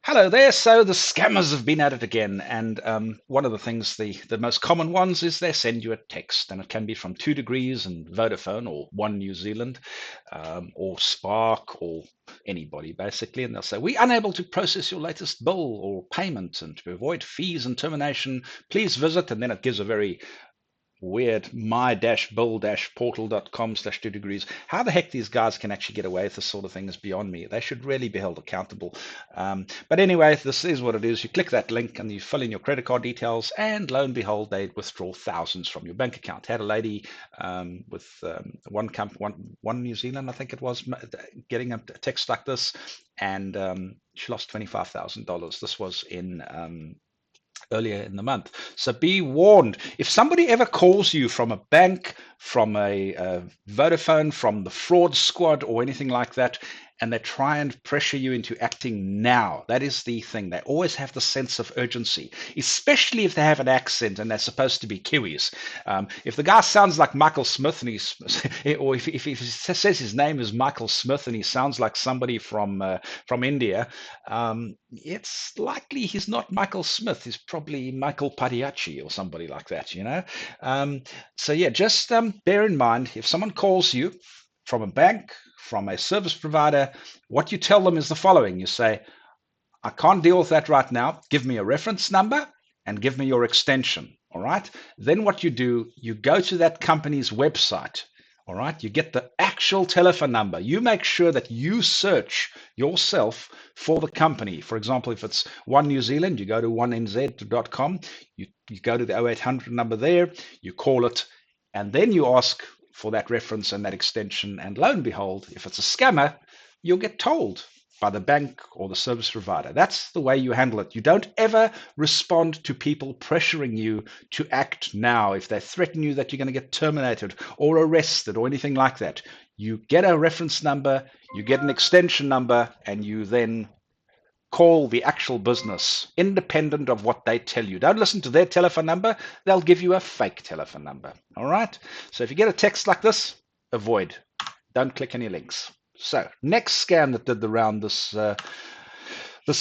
Hello there. So the scammers have been at it again, and one of the things, the most common ones, is they send you a text, and it can be from 2 Degrees and Vodafone, or One New Zealand, or Spark, or anybody basically, and they'll say, "We're unable to process your latest bill or payment, and to avoid fees and termination, please visit," and then it gives a very weird my-bill-portal.com/2 degrees. How the heck these guys can actually get away with this sort of thing is beyond me. They should really be held accountable. But anyway, this is what it is. You click that link and you fill in your credit card details, and lo and behold, they withdraw thousands from your bank account. Had a lady with one New Zealand, I think it was, getting a text like this, and she lost $25,000. This was in earlier in the month. So be warned. If somebody ever calls you from a bank, from a Vodafone, from the fraud squad, or anything like that, and they try and pressure you into acting now, that is the thing. They always have the sense of urgency, especially if they have an accent and they're supposed to be Kiwis. If the guy sounds like Michael Smith, and or if he says his name is Michael Smith and he sounds like somebody from India, it's likely he's not Michael Smith. He's probably Michael Padiachi or somebody like that. So yeah, just bear in mind, if someone calls you from a bank, from a service provider, what you tell them is the following. You say, "I can't deal with that right now. Give me a reference number and give me your extension." All right. Then what you do, you go to that company's website. All right. You get the actual telephone number. You make sure that you search yourself for the company. For example, if it's One New Zealand, you go to onenz.com. You go to the 0800 number there. You call it, and then you ask for that reference and that extension. And lo and behold, if it's a scammer, you'll get told by the bank or the service provider. That's the way you handle it. You don't ever respond to people pressuring you to act now. If they threaten you that you're going to get terminated or arrested or anything like that, you get a reference number, you get an extension number, and you then call the actual business, independent of what they tell you. Don't listen to their telephone number. They'll give you a fake telephone number. All right? So if you get a text like this, avoid. Don't click any links. So next scam that did the round this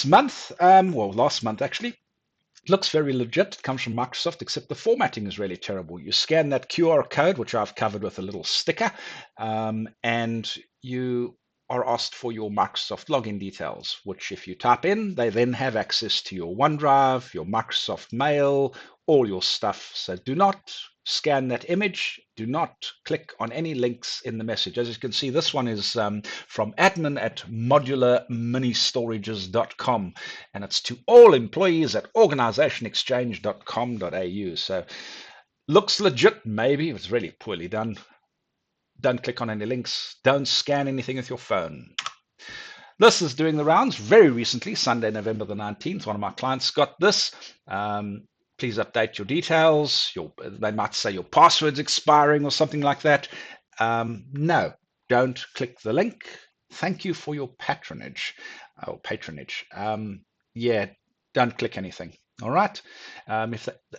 month, well, last month actually, looks very legit. It comes from Microsoft, except the formatting is really terrible. You scan that QR code, which I've covered with a little sticker, and you are asked for your Microsoft login details, which if you type in, they then have access to your OneDrive, your Microsoft Mail, all your stuff. So do not scan that image. Do not click on any links in the message. As you can see, this one is from admin@modularministorages.com, and it's to all employees at organizationexchange.com.au. So looks legit, maybe. It's really poorly done. Don't click on any links. Don't scan anything with your phone. This is doing the rounds very recently, Sunday, November the 19th. One of my clients got this. Please update your details. They might say your password's expiring or something like that. No, don't click the link. Thank you for your patronage. Yeah, don't click anything. All right.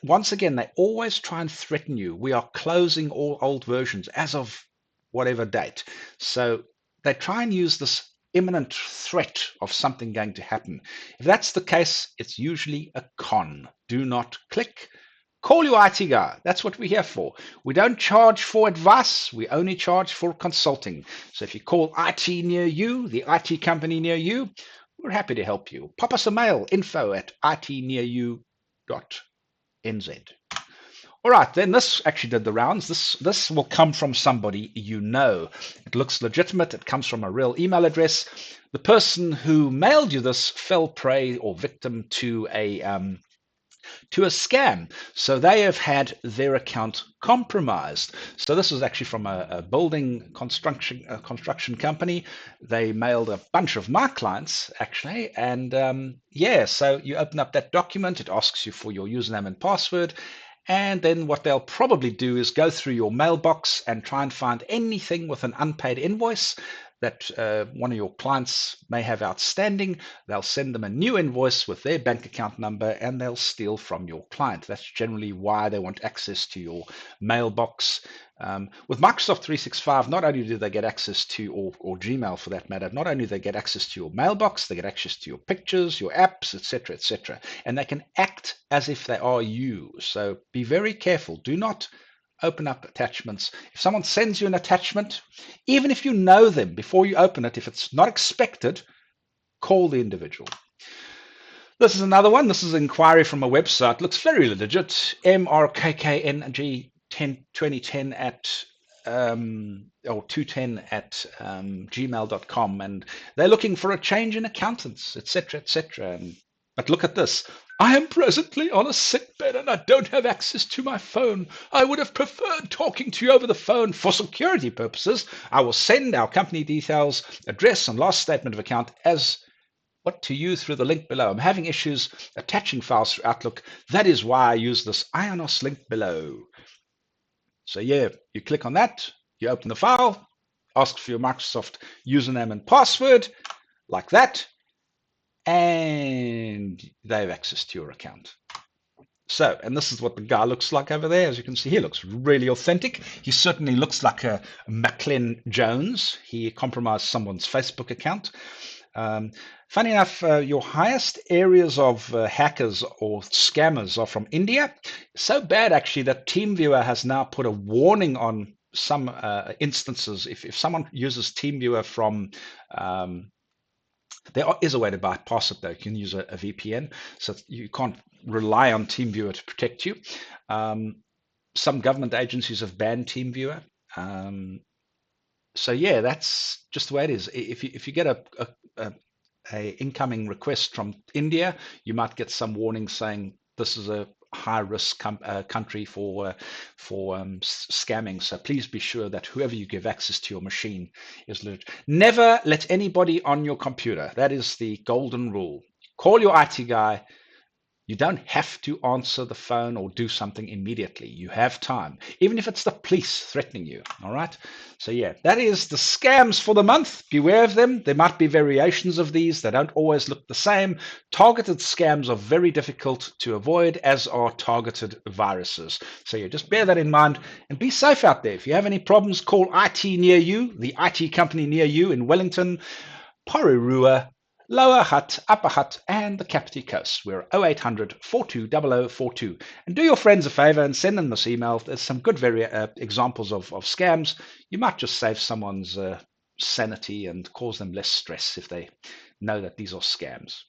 Once again, they always try and threaten you. We are closing all old versions as of whatever date. So they try and use this imminent threat of something going to happen. If that's the case, it's usually a con. Do not click. Call your IT guy. That's what we're here for. We don't charge for advice. We only charge for consulting. So if you call IT near you, the IT company near you, we're happy to help you. Pop us a mail, info@itnearyou.nz. All right, then this actually did the rounds. This will come from somebody you know. It looks legitimate. It comes from a real email address. The person who mailed you this fell prey or victim to a scam. So they have had their account compromised. So this was actually from a building construction company. They mailed a bunch of my clients actually, and so you open up that document. It asks you for your username and password. And then what they'll probably do is go through your mailbox and try and find anything with an unpaid invoice. that one of your clients may have outstanding, they'll send them a new invoice with their bank account number and they'll steal from your client. That's generally why they want access to your mailbox. With Microsoft 365, not only do they get access to, or Gmail for that matter, not only do they get access to your mailbox, they get access to your pictures, your apps, etc., etc., and they can act as if they are you. So be very careful. Do not open up attachments. If someone sends you an attachment, even if you know them, before you open it, if it's not expected, call the individual. This is another one. This is an inquiry from a website. Looks very legit. MRKKNG 2010 at or 210 at gmail.com, and they're looking for a change in accountants, etc., etc. But look at this. I am presently on a sick bed and I don't have access to my phone. I would have preferred talking to you over the phone. For security purposes, I will send our company details, address, and last statement of account as what to you through the link below. I'm having issues attaching files through Outlook. That is why I use this Ionos link below. So yeah, you click on that, you open the file, ask for your Microsoft username and password, like that, and they have access to your account. So, and this is what the guy looks like over there. As you can see, he looks really authentic. He certainly looks like a Maclean Jones. He compromised someone's Facebook account. Funny enough, your highest areas of hackers or scammers are from India. So bad, actually, that TeamViewer has now put a warning on some instances. If someone uses TeamViewer from there is a way to bypass it, though. You can use a VPN, so you can't rely on TeamViewer to protect you. Some government agencies have banned TeamViewer. So yeah, that's just the way it is. If you get a incoming request from India, you might get some warning saying this is a high risk country for scamming. So please be sure that whoever you give access to your machine is legit. Never let anybody on your computer. That is the golden rule. Call your IT guy. You don't have to answer the phone or do something immediately. You have time, even if it's the police threatening you. All right. So yeah, that is the scams for the month. Beware of them. There might be variations of these. They don't always look the same. Targeted scams are very difficult to avoid, as are targeted viruses. So yeah, just bear that in mind and be safe out there. If you have any problems, call IT near you, the IT company near you in Wellington, Porirua, Lower Hutt, Upper Hutt, and the Kapiti Coast. We're 0800 420042. And do your friends a favor and send them this email. There's some good examples of scams. You might just save someone's sanity and cause them less stress if they know that these are scams.